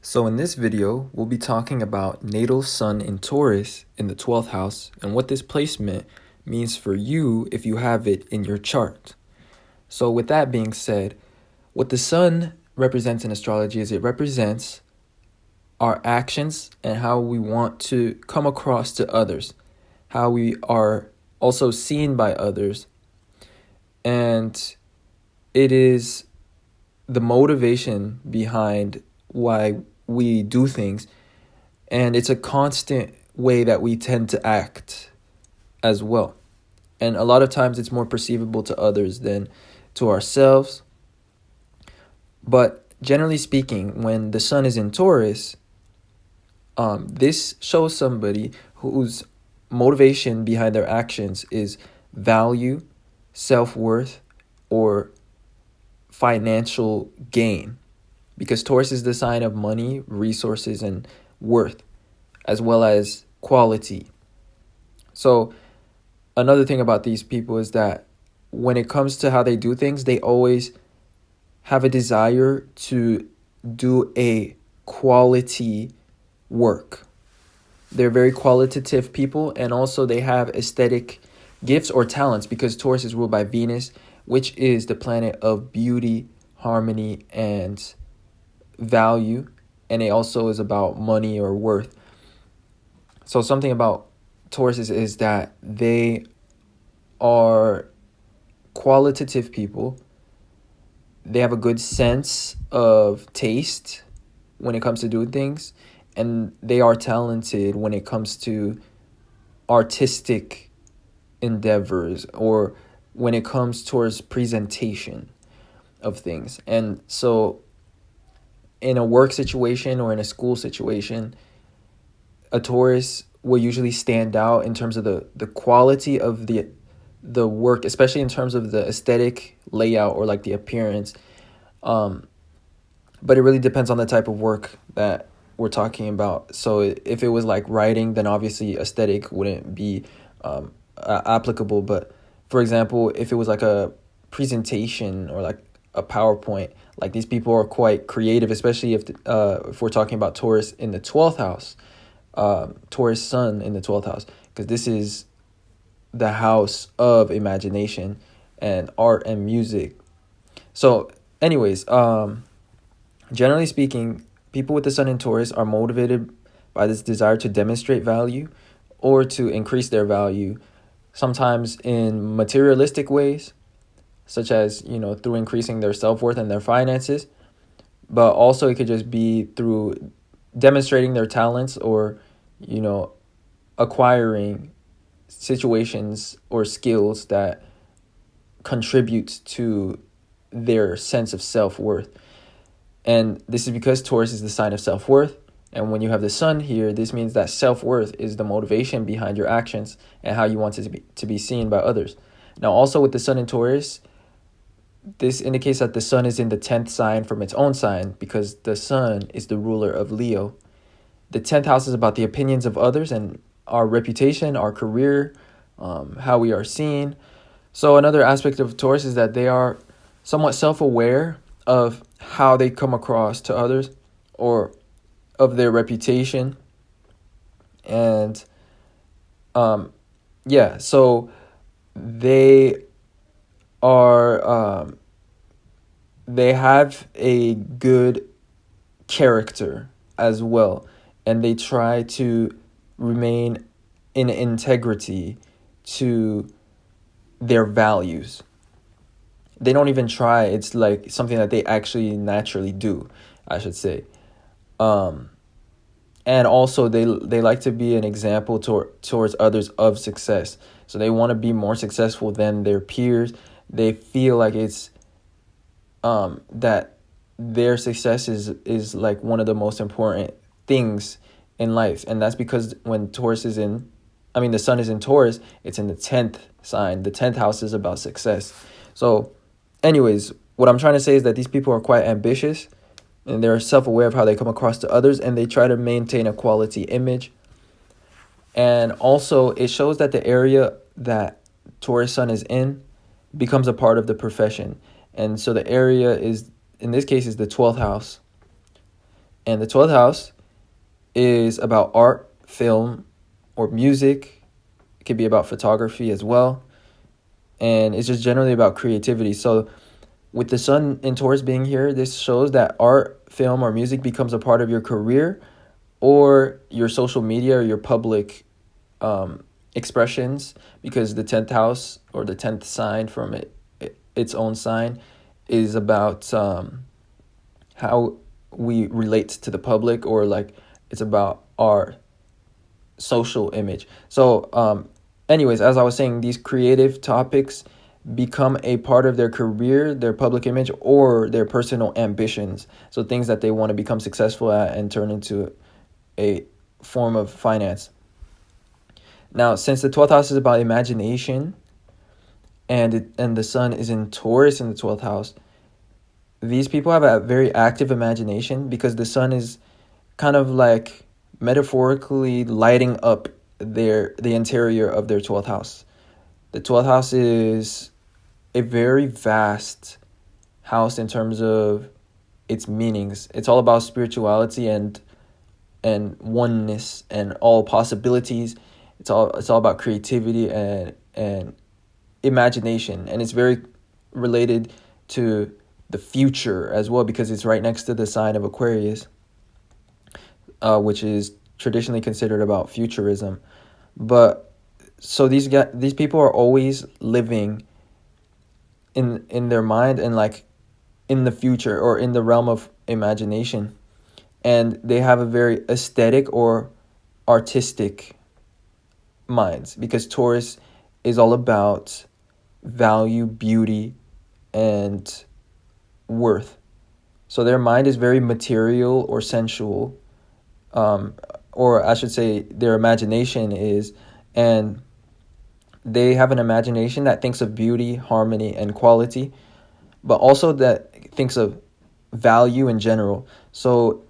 So in this video, we'll be talking about natal sun in Taurus in the 12th house and what this placement means for you if you have it in your chart. So with that being said, what the sun represents in astrology is it represents our actions and how we want to come across to others, how we are also seen by others, and it is the motivation behind why we do things, and it's a constant way that we tend to act as well. And a lot of times it's more perceivable to others than to ourselves. But generally speaking, when the sun is in Taurus, this shows somebody whose motivation behind their actions is value, self-worth, or financial gain, because Taurus is the sign of money, resources, and worth, as well as quality. So another thing about these people is that when it comes to how they do things, they always have a desire to do a quality work. They're very qualitative people, and also they have aesthetic gifts or talents because Taurus is ruled by Venus, which is the planet of beauty, harmony, and value, and it also is about money or worth. So something about Taurus is that they are qualitative people. They have a good sense of taste when it comes to doing things, and they are talented when it comes to artistic endeavors or when it comes towards presentation of things. And so in a work situation or in a school situation, a Taurus will usually stand out in terms of the quality of the work, especially in terms of the aesthetic layout or like the appearance. But it really depends on the type of work that we're talking about. So if it was like writing, then obviously aesthetic wouldn't be applicable. But for example, if it was like a presentation or like a PowerPoint, like these people are quite creative, especially if we're talking about Taurus in the 12th house, Taurus sun in the 12th house, because this is the house of imagination and art and music. So anyways, generally speaking, people with the sun in Taurus are motivated by this desire to demonstrate value or to increase their value, sometimes in materialistic ways, such as, through increasing their self-worth and their finances. But also it could just be through demonstrating their talents or, acquiring situations or skills that contribute to their sense of self-worth. And this is because Taurus is the sign of self-worth. And when you have the sun here, this means that self-worth is the motivation behind your actions and how you want it to be seen by others. Now, also with the sun in Taurus, this indicates that the sun is in the 10th sign from its own sign because the sun is the ruler of Leo. The 10th house is about the opinions of others and our reputation, our career, how we are seen. So another aspect of Taurus is that they are somewhat self-aware of how they come across to others or of their reputation. And so they are they have a good character as well, and they try to remain in integrity to their values. They don't even try. It's like something that they actually naturally do, I should say. And also they like to be an example towards others of success. So they want to be more successful than their peers. They feel like it's that their success is like one of the most important things in life. And that's because when the sun is in Taurus, it's in the 10th sign. The 10th house is about success. So anyways, what I'm trying to say is that these people are quite ambitious and they're self-aware of how they come across to others, and they try to maintain a quality image. And also it shows that the area that Taurus sun is in becomes a part of the profession. And so the area in this case is the 12th house. And the 12th house is about art, film, or music. It could be about photography as well. And it's just generally about creativity. So with the sun in Taurus being here, this shows that art, film, or music becomes a part of your career or your social media or your public expressions, because the 10th house or the 10th sign from its own sign is about how we relate to the public, or like it's about our social image. So anyways, as I was saying, these creative topics become a part of their career, their public image, or their personal ambitions. So things that they want to become successful at and turn into a form of finance. Now, since the 12th house is about imagination, and the sun is in Taurus in the 12th house, these people have a very active imagination, because the sun is kind of like metaphorically lighting up the interior of their 12th house. The 12th house is a very vast house in terms of its meanings. It's all about spirituality and oneness and all possibilities. It's all about creativity and imagination, and it's very related to the future as well, because it's right next to the sign of Aquarius, which is traditionally considered about futurism. But so these people are always living in their mind and like in the future or in the realm of imagination, and they have a very aesthetic or artistic minds, because Taurus is all about value, beauty, and worth. So their mind is very material or sensual, or I should say their imagination is, and they have an imagination that thinks of beauty, harmony, and quality, but also that thinks of value in general. So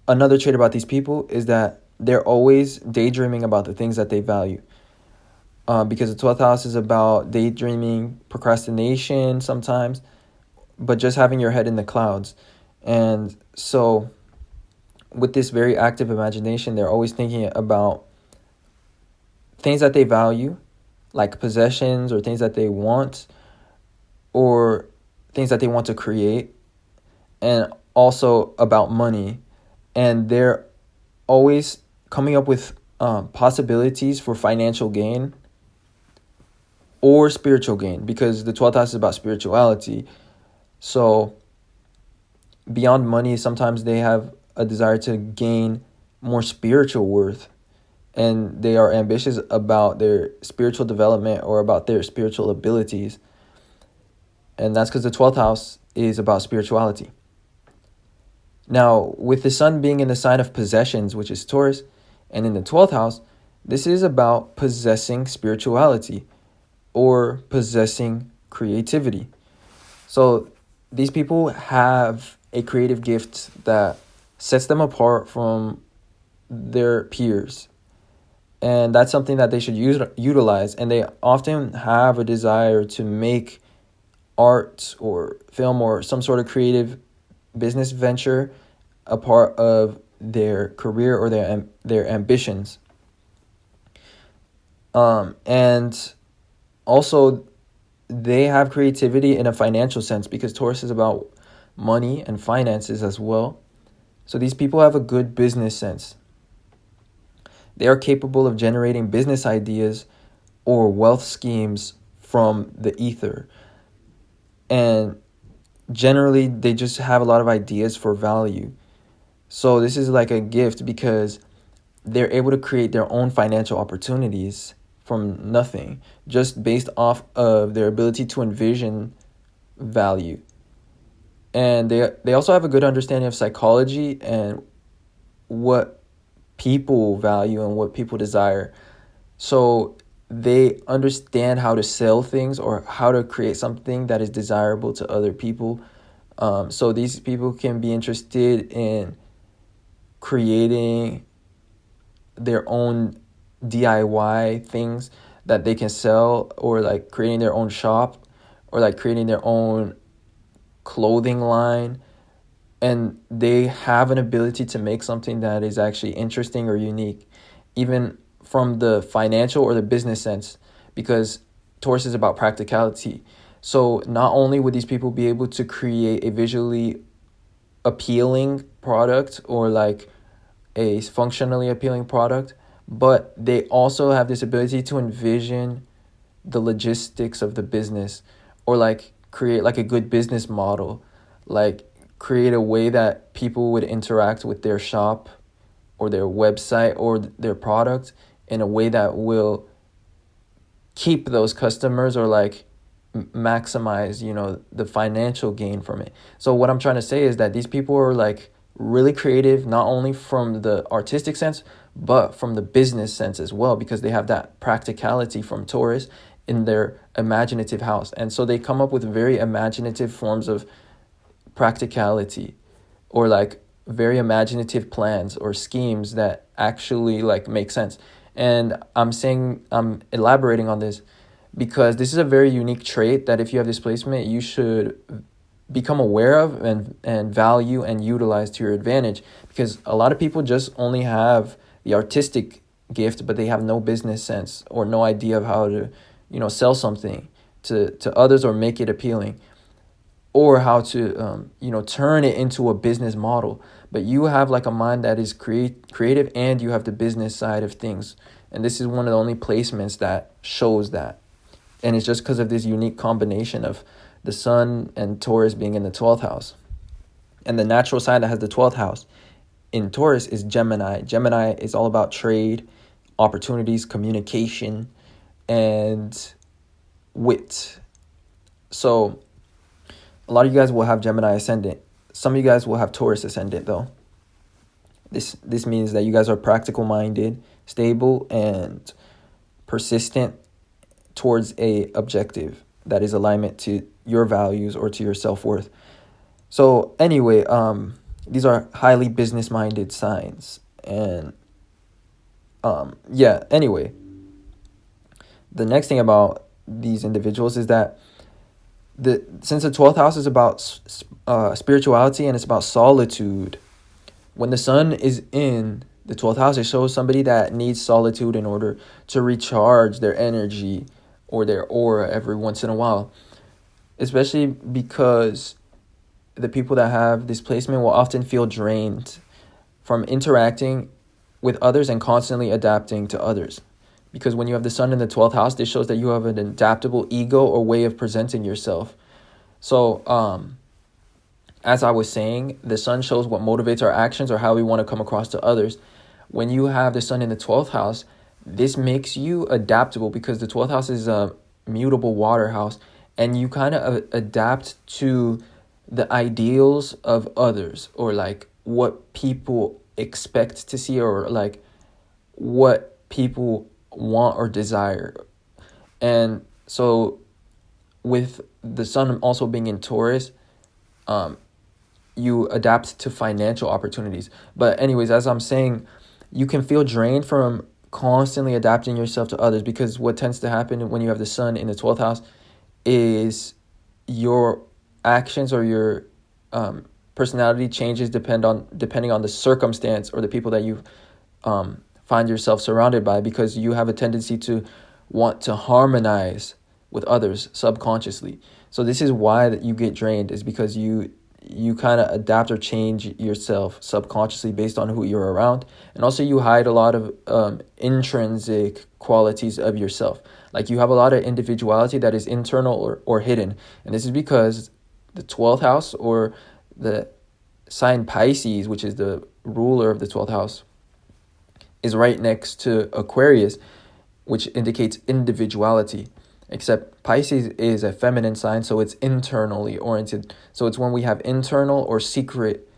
another trait about these people is that they're always daydreaming about the things that they value. Because the 12th house is about daydreaming, procrastination sometimes, but just having your head in the clouds. And so with this very active imagination, they're always thinking about things that they value, like possessions or things that they want, or things that they want to create, and also about money. And they're always coming up with possibilities for financial gain or spiritual gain, because the 12th house is about spirituality. So beyond money, sometimes they have a desire to gain more spiritual worth, and they are ambitious about their spiritual development or about their spiritual abilities. And that's because the 12th house is about spirituality. Now, with the sun being in the sign of possessions, which is Taurus, and in the 12th house, this is about possessing spirituality or possessing creativity. So these people have a creative gift that sets them apart from their peers. And that's something that they should utilize. And they often have a desire to make art or film or some sort of creative business venture a part of their career or their ambitions. And also, they have creativity in a financial sense, because Taurus is about money and finances as well. So these people have a good business sense. They are capable of generating business ideas or wealth schemes from the ether. And generally, they just have a lot of ideas for value. So this is like a gift, because they're able to create their own financial opportunities from nothing, just based off of their ability to envision value. And they also have a good understanding of psychology and what people value and what people desire. So they understand how to sell things or how to create something that is desirable to other people. So these people can be interested in creating their own DIY things that they can sell, or like creating their own shop, or like creating their own clothing line, and they have an ability to make something that is actually interesting or unique, even from the financial or the business sense, because Taurus is about practicality. So not only would these people be able to create a visually appealing product or like a functionally appealing product, but they also have this ability to envision the logistics of the business, or like create like a good business model, like create a way that people would interact with their shop or their website or their product in a way that will keep those customers, or like maximize, the financial gain from it. So what I'm trying to say is that these people are like really creative, not only from the artistic sense but from the business sense as well, because they have that practicality from Taurus in their imaginative house. And so they come up with very imaginative forms of practicality, or like very imaginative plans or schemes that actually like make sense. And I'm elaborating on this because this is a very unique trait that if you have displacement, you should become aware of and value and utilize to your advantage, because a lot of people just only have the artistic gift, but they have no business sense or no idea of how to sell something to others or make it appealing, or how to turn it into a business model. But you have like a mind that is creative, and you have the business side of things, and this is one of the only placements that shows that. And it's just because of this unique combination of the sun and Taurus being in the 12th house. And the natural sign that has the 12th house in Taurus is Gemini. Gemini is all about trade, opportunities, communication, and wit. So a lot of you guys will have Gemini ascendant. Some of you guys will have Taurus ascendant though. This means that you guys are practical minded, stable, and persistent towards a objective that is alignment to your values or to your self-worth. So anyway, these are highly business minded signs. And anyway, the next thing about these individuals is that since the 12th house is about spirituality and it's about solitude, when the sun is in the 12th house, it shows somebody that needs solitude in order to recharge their energy or their aura every once in a while, especially because the people that have this placement will often feel drained from interacting with others and constantly adapting to others. Because when you have the sun in the 12th house, this shows that you have an adaptable ego or way of presenting yourself. So, as I was saying, the sun shows what motivates our actions or how we want to come across to others. When you have the sun in the 12th house, this makes you adaptable, because the 12th house is a mutable water house, and you kind of adapt to the ideals of others, or like what people expect to see, or like what people want or desire. And so with the sun also being in Taurus, you adapt to financial opportunities. But anyways, as I'm saying, you can feel drained from constantly adapting yourself to others, because what tends to happen when you have the sun in the 12th house is your actions or your personality changes depending on the circumstance or the people that you find yourself surrounded by, because you have a tendency to want to harmonize with others subconsciously. So this is why that you get drained, is because you kind of adapt or change yourself subconsciously based on who you're around. And also you hide a lot of intrinsic qualities of yourself. Like you have a lot of individuality that is internal or hidden. And this is because the 12th house, or the sign Pisces, which is the ruler of the 12th house, is right next to Aquarius, which indicates individuality. Except Pisces is a feminine sign, so it's internally oriented. So it's when we have internal or secret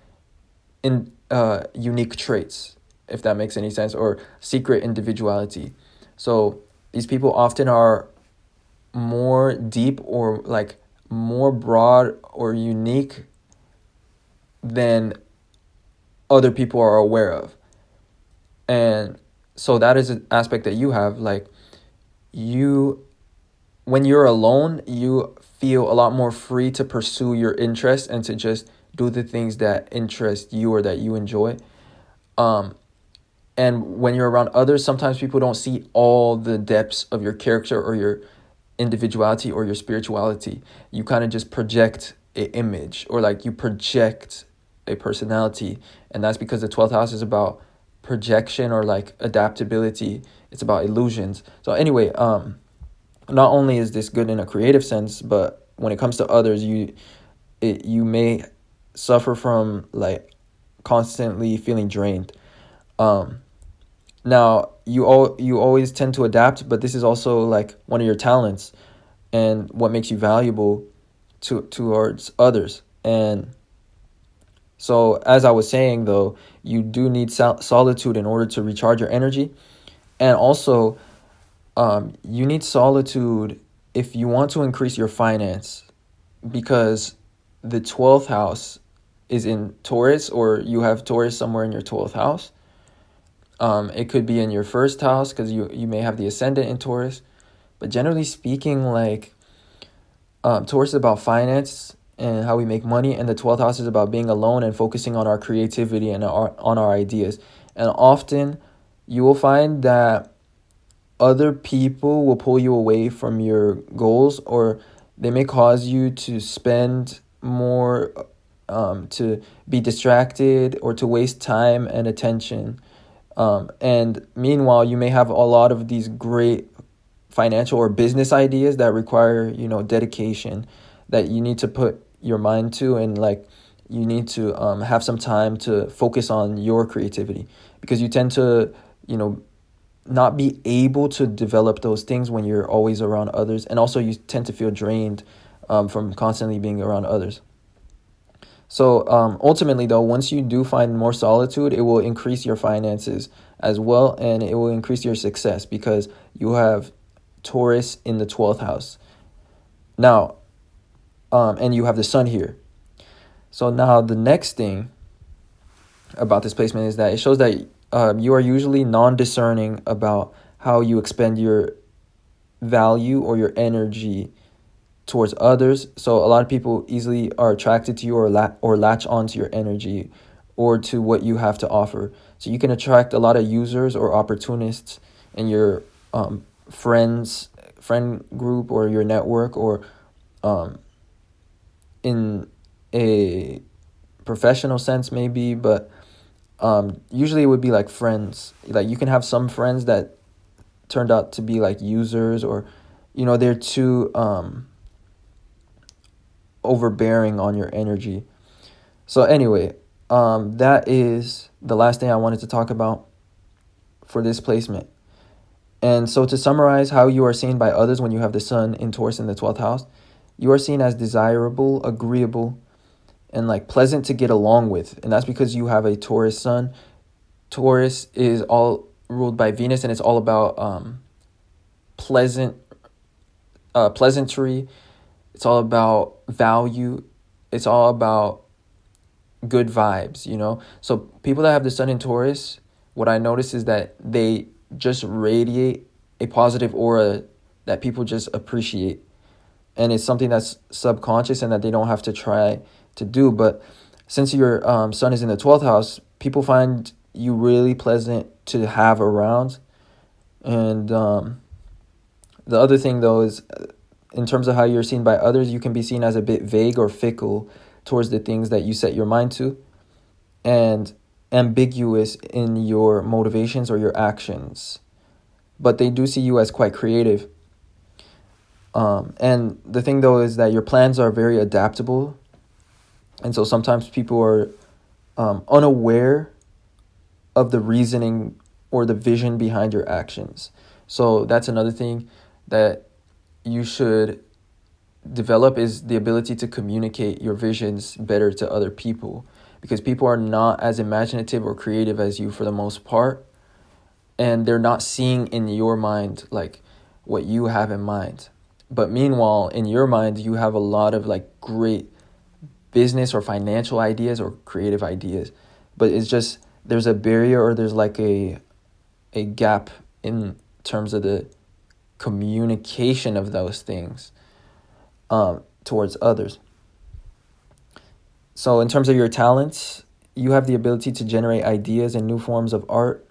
unique traits, if that makes any sense, or secret individuality. So these people often are more deep or like more broad or unique than other people are aware of. And so that is an aspect that you have. Like when you're alone, you feel a lot more free to pursue your interests and to just do the things that interest you or that you enjoy. Um, and when you're around others, sometimes people don't see all the depths of your character or your individuality or your spirituality. You kind of just project an image, or like you project a personality, and that's because the 12th house is about projection or like adaptability. It's about illusions. So anyway, not only is this good in a creative sense, but when it comes to others, you may suffer from like constantly feeling drained. um Now, you always tend to adapt, but this is also like one of your talents and what makes you valuable towards others. And so, as I was saying, though, you do need solitude in order to recharge your energy, and also you need solitude if you want to increase your finance, because the 12th house is in Taurus, or you have Taurus somewhere in your 12th house. It could be in your first house because you may have the ascendant in Taurus. But generally speaking, like Taurus is about finance and how we make money, and the 12th house is about being alone and focusing on our creativity and on our ideas. And often you will find that other people will pull you away from your goals, or they may cause you to spend more, to be distracted, or to waste time and attention. And meanwhile, you may have a lot of these great financial or business ideas that require, dedication, that you need to put your mind to, and like you need to have some time to focus on your creativity, because you tend to, not be able to develop those things when you're always around others. And also you tend to feel drained from constantly being around others. So ultimately, though, once you do find more solitude, it will increase your finances as well, and it will increase your success because you have Taurus in the 12th house. Now, and you have the sun here. So now the next thing about this placement is that it shows that you are usually non-discerning about how you expend your value or your energy towards others. So a lot of people easily are attracted to you, or latch onto your energy or to what you have to offer. So you can attract a lot of users or opportunists in your friend group or your network, or in a professional sense maybe, but usually it would be like friends. Like you can have some friends that turned out to be like users, or they're too overbearing on your energy. So anyway, that is the last thing I wanted to talk about for this placement. And so to summarize how you are seen by others when you have the sun in Taurus in the 12th house, you are seen as desirable, agreeable, and like pleasant to get along with. And that's because you have a Taurus sun. Taurus is all ruled by Venus, and it's all about pleasantry. It's all about value. It's all about good vibes. So people that have the sun in Taurus, what I notice is that they just radiate a positive aura that people just appreciate. And it's something that's subconscious and that they don't have to try to do. But since your sun is in the 12th house, people find you really pleasant to have around. And the other thing, though, is in terms of how you're seen by others, you can be seen as a bit vague or fickle towards the things that you set your mind to, and ambiguous in your motivations or your actions. But they do see you as quite creative. And the thing, though, is that your plans are very adaptable. And so sometimes people are unaware of the reasoning or the vision behind your actions. So that's another thing that you should develop, is the ability to communicate your visions better to other people, because people are not as imaginative or creative as you for the most part, and they're not seeing in your mind like what you have in mind. But meanwhile, in your mind, you have a lot of like great business or financial ideas or creative ideas, but it's just there's a barrier, or there's like a gap in terms of the communication of those things towards others. So in terms of your talents, you have the ability to generate ideas and new forms of art.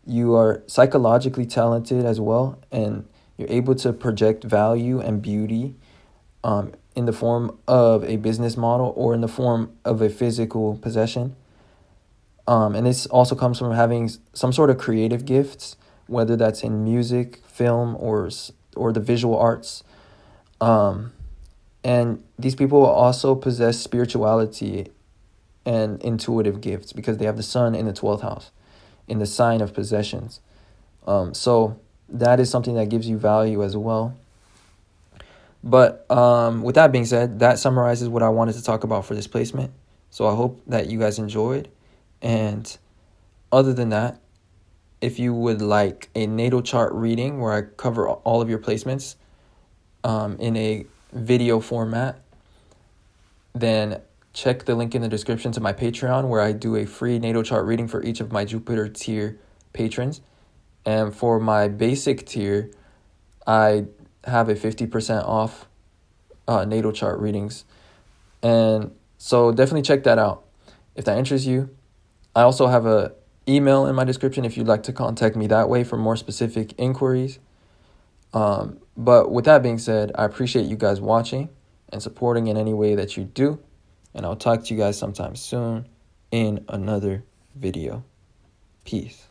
You are psychologically talented as well, and you're able to project value and beauty in the form of a business model or in the form of a physical possession. And this also comes from having some sort of creative gifts, whether that's in music, film, or the visual arts. And these people also possess spirituality and intuitive gifts because they have the sun in the 12th house, in the sign of possessions. So that is something that gives you value as well. But with that being said, that summarizes what I wanted to talk about for this placement. So I hope that you guys enjoyed. And other than that, if you would like a natal chart reading where I cover all of your placements in a video format, then check the link in the description to my Patreon where I do a free natal chart reading for each of my Jupiter tier patrons. And for my basic tier, I have a 50% off natal chart readings. And so definitely check that out if that interests you. I also have a email in my description if you'd like to contact me that way for more specific inquiries. But with that being said, I appreciate you guys watching and supporting in any way that you do. And I'll talk to you guys sometime soon in another video. Peace.